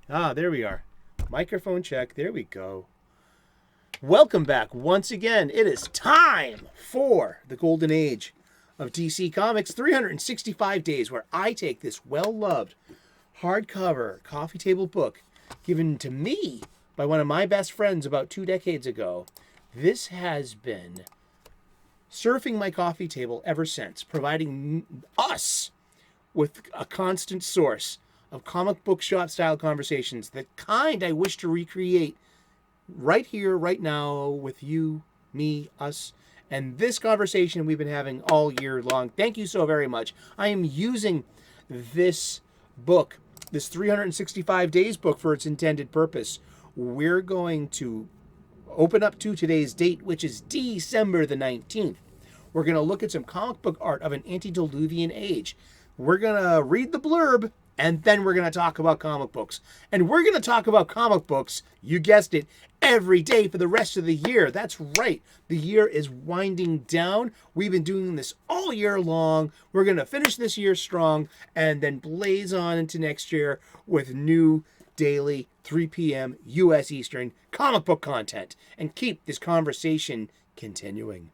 There we are. Microphone check. There we go. Welcome back once again. It is time for the golden age of DC Comics 365 days, where I take this well-loved hardcover coffee table book given to me by one of my best friends about 2 decades ago. This has been surfing my coffee table ever since, providing us with a constant source of comic book shop style conversations, the kind I wish to recreate right here, right now, with you, me, us, and this conversation we've been having all year long. Thank you so very much. I am using this book, this 365 days book, for its intended purpose. We're going to open up to today's date, which is December the 19th. We're going to look at some comic book art of an antediluvian age. We're going to read the blurb, and then we're going to talk about comic books. And we're going to talk about comic books, you guessed it, every day for the rest of the year. That's right. The year is winding down. We've been doing this all year long. We're going to finish this year strong and then blaze on into next year with new daily 3 p.m. U.S. Eastern comic book content and keep this conversation continuing.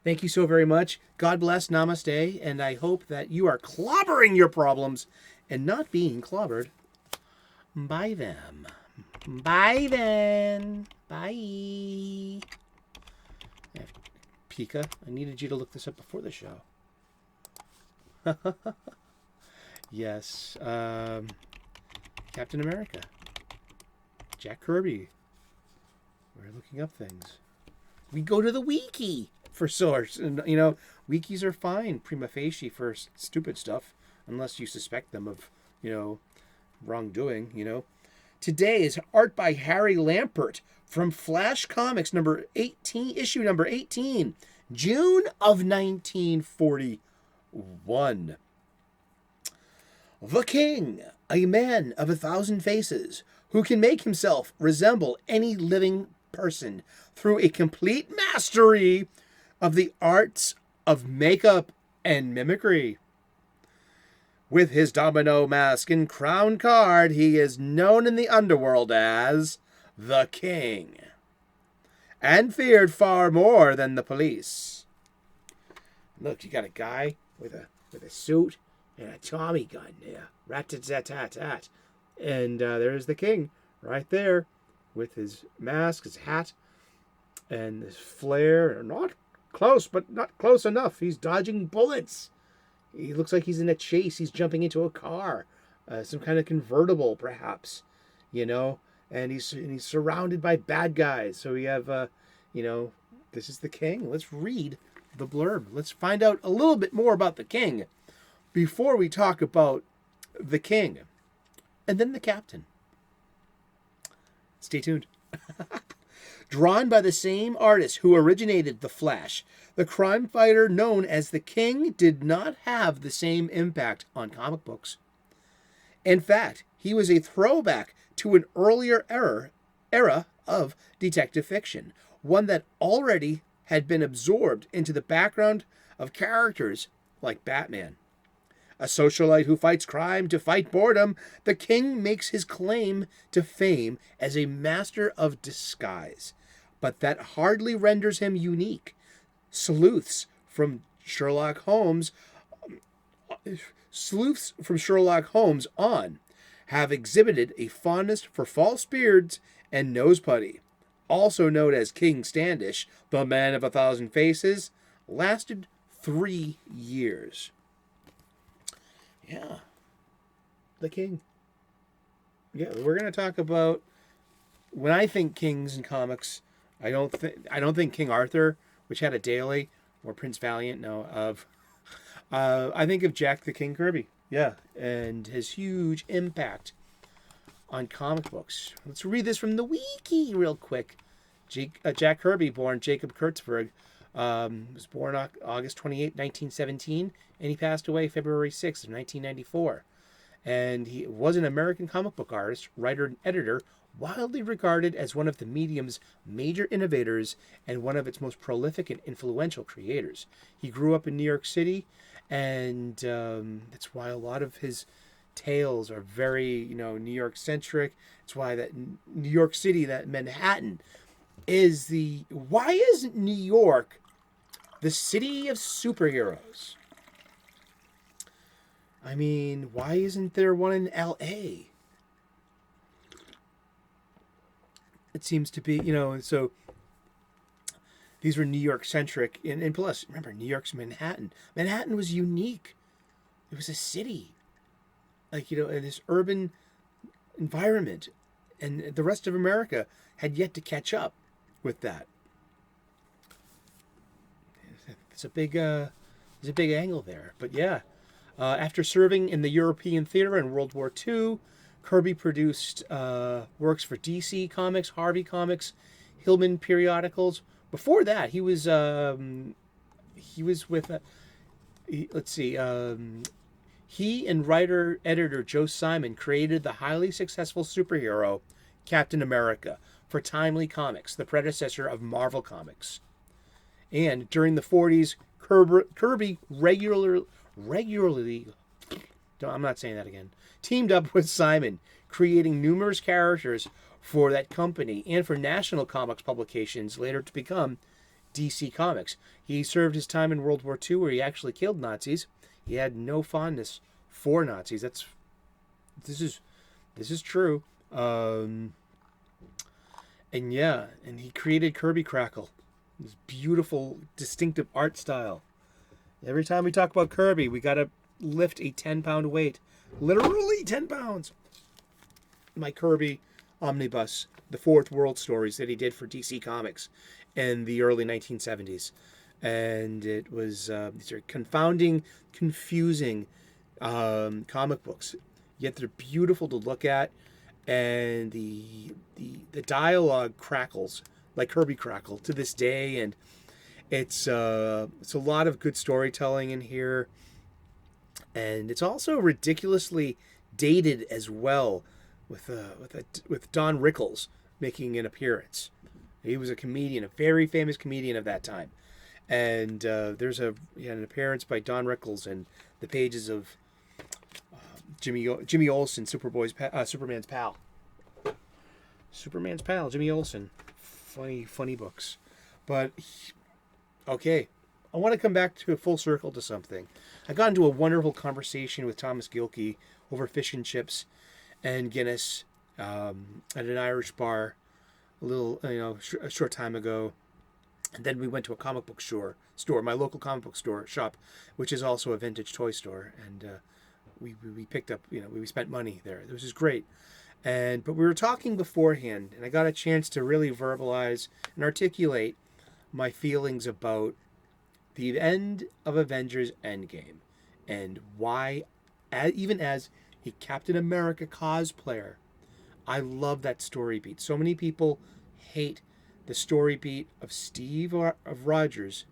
Thank you so very much. God bless, namaste, and I hope that you are clobbering your problems and not being clobbered by them. Bye then. Bye. Pika, I needed you to look this up before the show. Yes. Captain America. Jack Kirby. We're looking up things. We go to the wiki for source. And, wikis are fine prima facie for stupid stuff, unless you suspect them of, wrongdoing, Today is art by Harry Lampert from Flash Comics number 18, issue number 18, June of 1941. The King, a man of 1,000 faces, who can make himself resemble any living person through a complete mastery of the arts of makeup and mimicry. With his domino mask and crown card, he is known in the underworld as the King, and feared far more than the police. Look, you got a guy with a suit and a Tommy gun there, rat-tat-tat-tat, and there's the King right there with his mask, his hat, and his flare. Not close, but not close enough. He's dodging bullets. He looks like he's in a chase. He's jumping into a car, some kind of convertible, perhaps, and he's surrounded by bad guys. So we have, this is the King. Let's read the blurb. Let's find out a little bit more about the King before we talk about the King and then the Captain. Stay tuned. Drawn by the same artist who originated The Flash, the crime fighter known as the King did not have the same impact on comic books. In fact, he was a throwback to an earlier era of detective fiction, one that already had been absorbed into the background of characters like Batman. A socialite who fights crime to fight boredom, the King makes his claim to fame as a master of disguise, but that hardly renders him unique. Sleuths from Sherlock Holmes on have exhibited a fondness for false beards and nose putty. Also known as King Standish, the man of 1,000 faces, lasted 3 years. Yeah, the King. Yeah, we're going to talk about, when I think kings in comics, I don't think King Arthur, which had a daily, or Prince Valiant. I think of Jack the King Kirby. Yeah, and his huge impact on comic books. Let's read this from the wiki real quick. Jack Kirby, born Jacob Kurtzberg, was born August 28, 1917, and he passed away February 6th of 1994. And he was an American comic book artist, writer, and editor, widely regarded as one of the medium's major innovators and one of its most prolific and influential creators. He grew up in New York City, and that's why a lot of his tales are very, New York centric. It's why that New York City, that Manhattan, why isn't New York the city of superheroes? I mean, why isn't there one in LA? It seems to be, so these were New York centric. And plus, remember, New York's Manhattan. Manhattan was unique. It was a city. Like, in this urban environment. And the rest of America had yet to catch up with that. It's a big angle there. But yeah, after serving in the European theater in World War II, Kirby produced works for DC Comics, Harvey Comics, Hillman periodicals. Before that, he was with he and writer-editor Joe Simon created the highly successful superhero Captain America for Timely Comics, the predecessor of Marvel Comics. And during the 40s, Kirby regularly, I'm not saying that again, teamed up with Simon, creating numerous characters for that company and for National Comics publications, later to become DC Comics. He served his time in World War II, where he actually killed Nazis. He had no fondness for Nazis. This is true. And he created Kirby Crackle, this beautiful, distinctive art style. Every time we talk about Kirby, we gotta lift a 10-pound weight, literally 10 pounds. My Kirby omnibus, the Fourth World stories that he did for DC Comics in the early 1970s. And it was these are confounding, confusing comic books, yet they're beautiful to look at, and the dialogue crackles like Kirby Crackle to this day, and it's a lot of good storytelling in here, and it's also ridiculously dated as well, with Don Rickles making an appearance. He was a comedian, a very famous comedian of that time. And there's an appearance by Don Rickles in the pages of Jimmy Olsen, Superman's pal. Superman's pal, Jimmy Olsen. Funny books. But, okay. I want to come back to a full circle to something. I got into a wonderful conversation with Thomas Gilkey over fish and chips and Guinness at an Irish bar a short time ago. And then we went to a comic book store, my local comic book shop, which is also a vintage toy store. And we picked up, we spent money there. It was just great. But we were talking beforehand, and I got a chance to really verbalize and articulate my feelings about the end of Avengers Endgame and why, even as a Captain America cosplayer, I love that story beat. So many people hate the story beat of Steve Rogers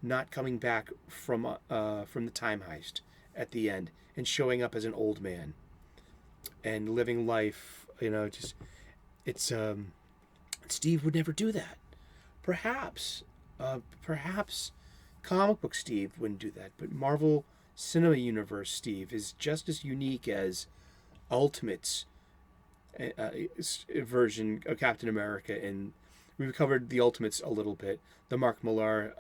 not coming back from the time heist at the end and showing up as an old man and living life. Steve would never do that. Perhaps comic book Steve wouldn't do that, but Marvel Cinema Universe Steve is just as unique as Ultimate's version of Captain America, and we've covered the Ultimates a little bit. The Mark Millar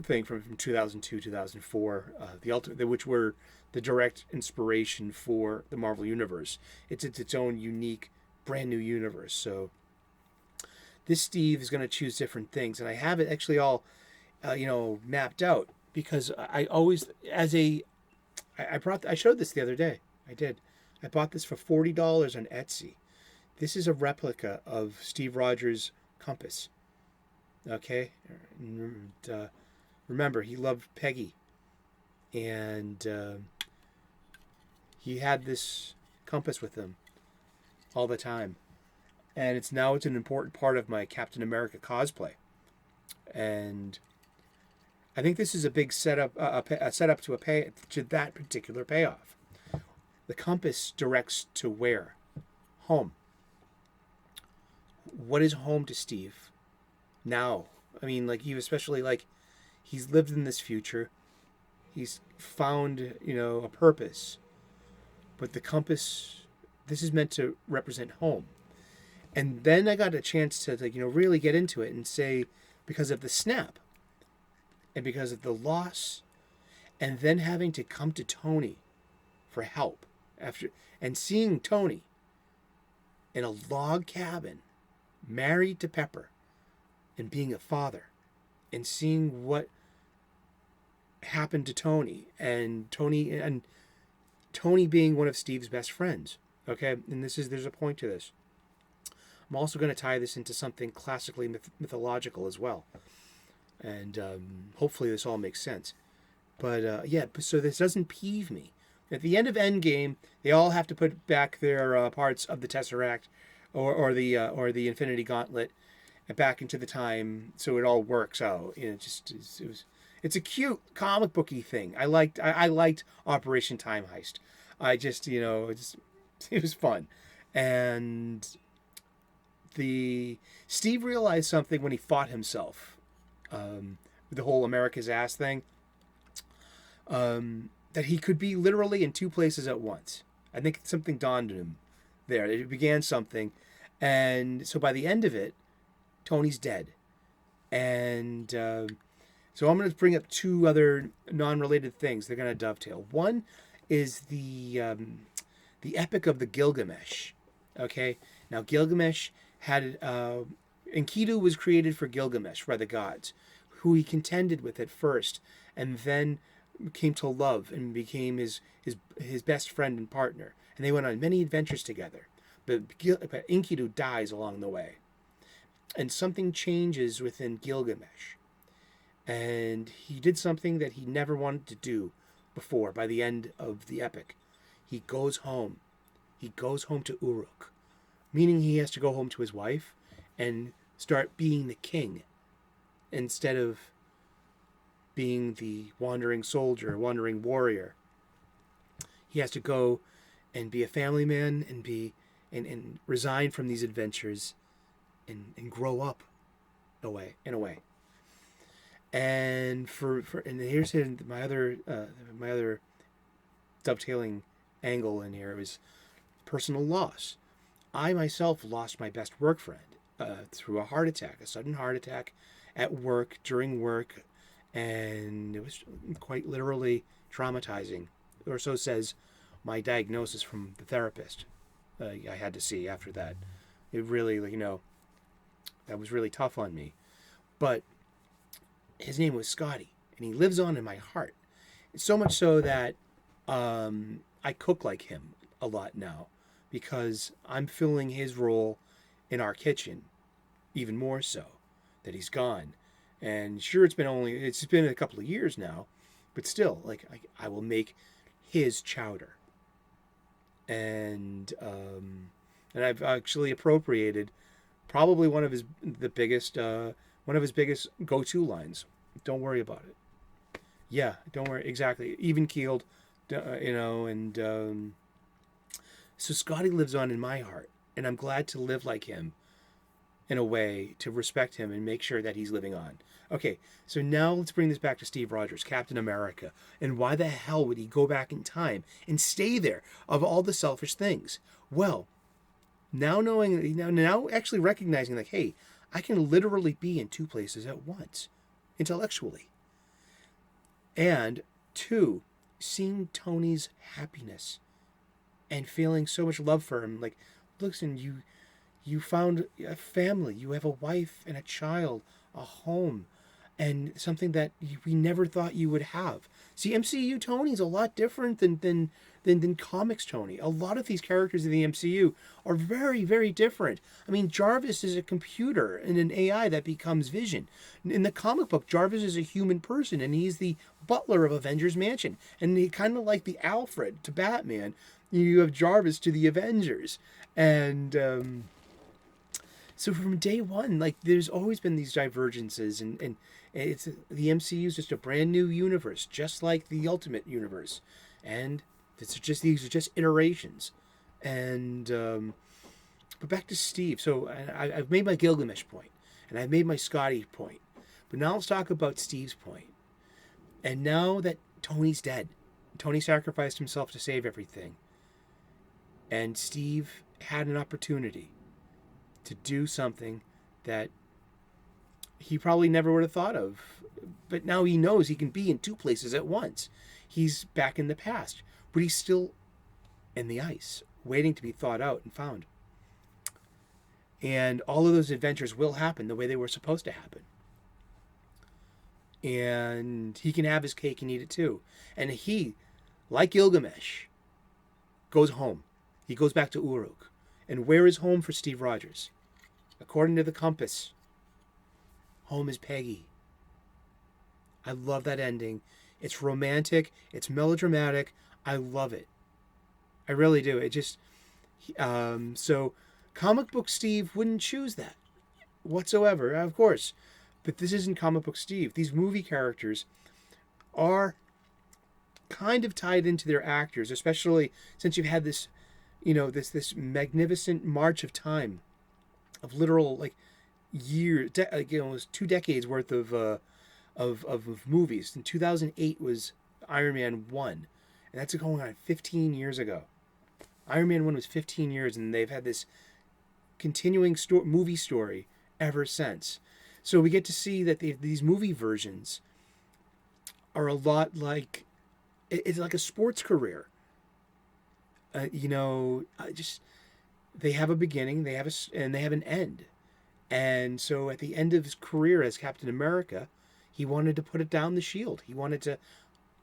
thing from 2002, 2004, the Ultimate, which were the direct inspiration for the Marvel Universe. It's its own unique, brand new universe. So this Steve is going to choose different things, and I have it actually all, mapped out, because I always, I showed this the other day. I did. I bought this for $40 on Etsy. This is a replica of Steve Rogers' compass. Okay? And, remember, he loved Peggy. And he had this compass with him all the time. And it's an important part of my Captain America cosplay. And I think this is a big setup, a setup to that particular payoff. The compass directs to where? Home. What is home to Steve now? I mean, he's lived in this future. He's found, a purpose. But the compass, this is meant to represent home. And then I got a chance to, really get into it and say, because of the snap and because of the loss, and then having to come to Tony for help and seeing Tony in a log cabin, married to Pepper, and being a father, and seeing what happened to Tony, and Tony being one of Steve's best friends. Okay, and there's a point to this. I'm also going to tie this into something classically mythological as well, and hopefully this all makes sense. But so this doesn't peeve me. At the end of Endgame, they all have to put back their parts of the Tesseract or the Infinity Gauntlet back into the time, so it all works out. It's a cute comic booky thing. I liked Operation Time Heist. It was fun, and Steve realized something when he fought himself, the whole America's ass thing. That he could be literally in two places at once. I think something dawned on him there. It began something. And so by the end of it, Tony's dead. And so I'm going to bring up two other non-related things. They're going to dovetail. One is the Epic of the Gilgamesh. Okay? Now, Gilgamesh had... Enkidu was created for Gilgamesh by the gods, who he contended with at first, and then came to love and became his best friend and partner. And they went on many adventures together. But Enkidu dies along the way. And something changes within Gilgamesh. And he did something that he never wanted to do before by the end of the epic. He goes home. He goes home to Uruk. Meaning he has to go home to his wife and start being the king instead of being the wandering soldier, wandering warrior. He has to go and be a family man and resign from these adventures and grow up in a way. And and here's my other dovetailing angle in here was personal loss. I myself lost my best work friend through a sudden heart attack at work, during work, and it was quite literally traumatizing, or so says my diagnosis from the therapist I had to see after that. It really, that was really tough on me. But his name was Scotty, and he lives on in my heart. So much so that I cook like him a lot now, because I'm filling his role in our kitchen, even more so that he's gone. And sure, it's been a couple of years now, but still, I will make his chowder. And I've actually appropriated probably one of his biggest go-to lines. Don't worry about it. Yeah, don't worry. Exactly. Even keeled, and so Scotty lives on in my heart, and I'm glad to live like him in a way, to respect him and make sure that he's living on. Okay, so now let's bring this back to Steve Rogers, Captain America. And why the hell would he go back in time and stay there of all the selfish things? Well, now actually recognizing hey, I can literally be in two places at once, intellectually. And two, seeing Tony's happiness and feeling so much love for him. Listen, you found a family, you have a wife and a child, a home, and something that we never thought you would have. See, MCU Tony's a lot different than comics Tony. A lot of these characters in the MCU are very, very different. I mean, Jarvis is a computer and an AI that becomes Vision. In the comic book, Jarvis is a human person, and he's the butler of Avengers Mansion. And he kind of like the Alfred to Batman. You have Jarvis to the Avengers. And so from day one, there's always been these divergences, and it's the MCU is just a brand new universe, just like the Ultimate Universe, and these are just iterations. And but back to Steve. So I've made my Gilgamesh point, and I've made my Scotty point, but now let's talk about Steve's point. And now that Tony's dead. Tony sacrificed himself to save everything. And Steve had an opportunity to do something that he probably never would have thought of. But now he knows he can be in two places at once. He's back in the past, but he's still in the ice, waiting to be thawed out and found. And all of those adventures will happen the way they were supposed to happen. And he can have his cake and eat it too. And he, like Gilgamesh, goes home. He goes back to Uruk. And where is home for Steve Rogers? According to the compass, home is Peggy. I love that ending. It's romantic. It's melodramatic. I love it. I really do. It just... so comic book Steve wouldn't choose that whatsoever, of course. But this isn't comic book Steve. These movie characters are kind of tied into their actors, especially since you've had this, this magnificent march of time, of literal years, almost 2 decades worth of movies. In 2008 was Iron Man 1, and that's going on 15 years ago. Iron Man 1 was 15 years, and they've had this continuing movie story ever since. So we get to see that these movie versions are a lot like, it's like a sports career. They have a beginning, and they have an end. And so at the end of his career as Captain America, he wanted to put it down the shield. He wanted to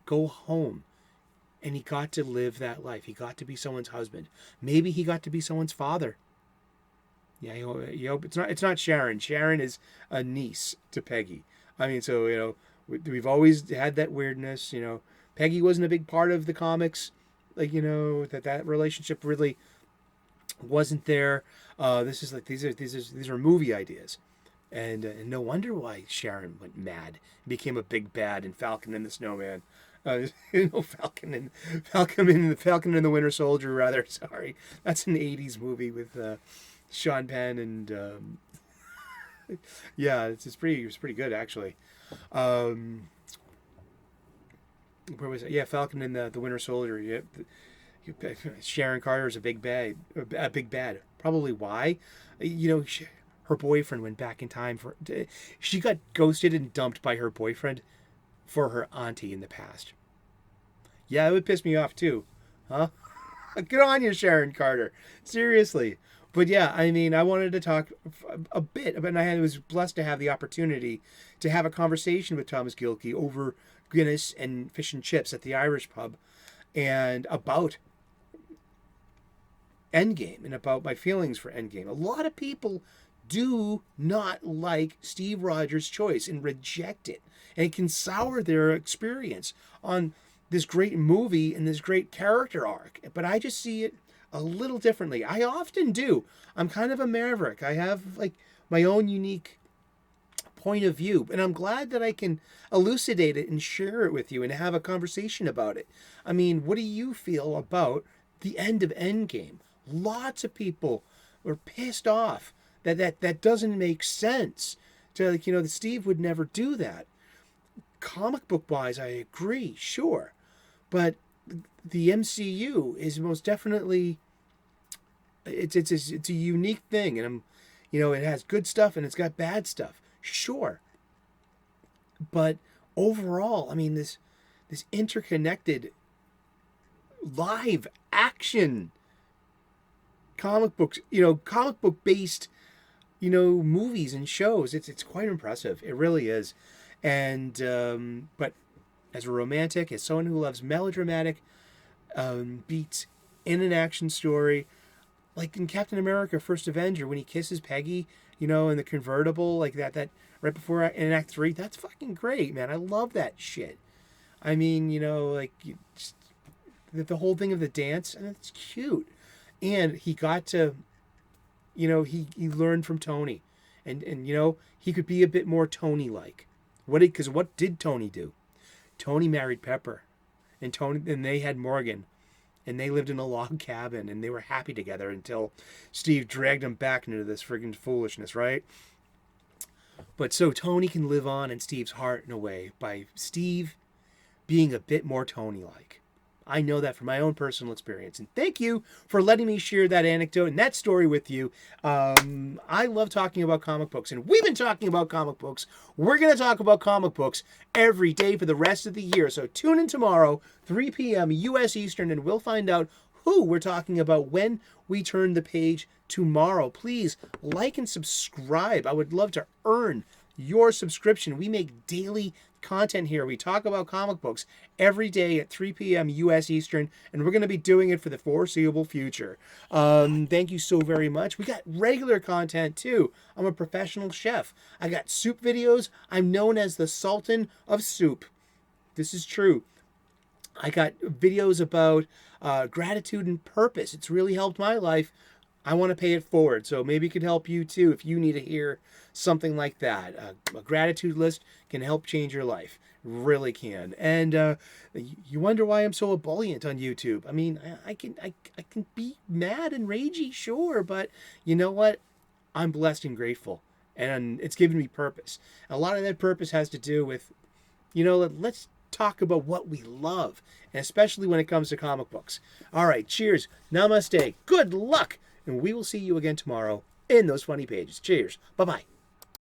go home. And he got to live that life. He got to be someone's husband. Maybe he got to be someone's father. Yeah, you hope it's not Sharon. Sharon is a niece to Peggy. I mean, so we've always had that weirdness. Peggy wasn't a big part of the comics. That relationship really wasn't there. These are movie ideas, and no wonder why Sharon went mad, became a big bad in Falcon and the Snowman. Falcon and the Winter Soldier, rather. Sorry, that's an '80s movie with Sean Penn and yeah, it's pretty good actually. Where was it? Yeah, Falcon and the Winter Soldier. Yeah, Sharon Carter is a big bad. Probably why, her boyfriend went back in time she got ghosted and dumped by her boyfriend for her auntie in the past. Yeah, it would piss me off too, huh? Good on you, Sharon Carter. Seriously. But yeah, I mean, I wanted to talk a bit, and I was blessed to have the opportunity to have a conversation with Thomas Gilkey over Guinness and fish and chips at the Irish pub, and about Endgame and about my feelings for Endgame. A lot of people do not like Steve Rogers' choice and reject it, and it can sour their experience on this great movie and this great character arc. But I just see it a little differently. I often do. I'm kind of a maverick. I have my own unique point of view, and I'm glad that I can elucidate it and share it with you and have a conversation about it. I mean, what do you feel about the end of Endgame? Lots of people were pissed off that doesn't make sense. That Steve would never do that. Comic book wise, I agree, sure, but the MCU is most definitely it's a unique thing, and it has good stuff and it's got bad stuff, sure, but overall, I mean, this interconnected live action comic books, comic book based movies and shows, it's quite impressive. It really is. And but as a romantic, as someone who loves melodramatic beats in an action story, like in Captain America: First Avenger, when he kisses Peggy, in the convertible, like that right before in Act 3, that's fucking great, man. I love that shit. I mean, the whole thing of the dance, and it's cute. And he got to, he learned from Tony, and he could be a bit more Tony-like. Because what did Tony do? Tony married Pepper, and they had Morgan, and they lived in a log cabin, and they were happy together until Steve dragged them back into this friggin' foolishness, right? But so Tony can live on in Steve's heart in a way by Steve being a bit more Tony-like. I know that from my own personal experience. And thank you for letting me share that anecdote and that story with you. I love talking about comic books, and we've been talking about comic books. We're going to talk about comic books every day for the rest of the year. So tune in tomorrow, 3 p.m. U.S. Eastern, and we'll find out who we're talking about when we turn the page tomorrow. Please like and subscribe. I would love to earn your subscription. We make daily content here. We talk about comic books every day at 3 p.m. U.S. Eastern, and we're going to be doing it for the foreseeable future. Thank you so very much. We got regular content too. I'm a professional chef. I got soup videos. I'm known as the Sultan of Soup. This is true. I got videos about gratitude and purpose. It's really helped my life. I want to pay it forward, so maybe it could help you too if you need to hear something like that. A gratitude list can help change your life. Really can. And you wonder why I'm so ebullient on YouTube. I mean, I can be mad and ragey, sure, but you know what? I'm blessed and grateful, and it's given me purpose. A lot of that purpose has to do with, let's talk about what we love, and especially when it comes to comic books. All right, cheers, namaste, good luck, and we will see you again tomorrow in those funny pages. Cheers, bye-bye.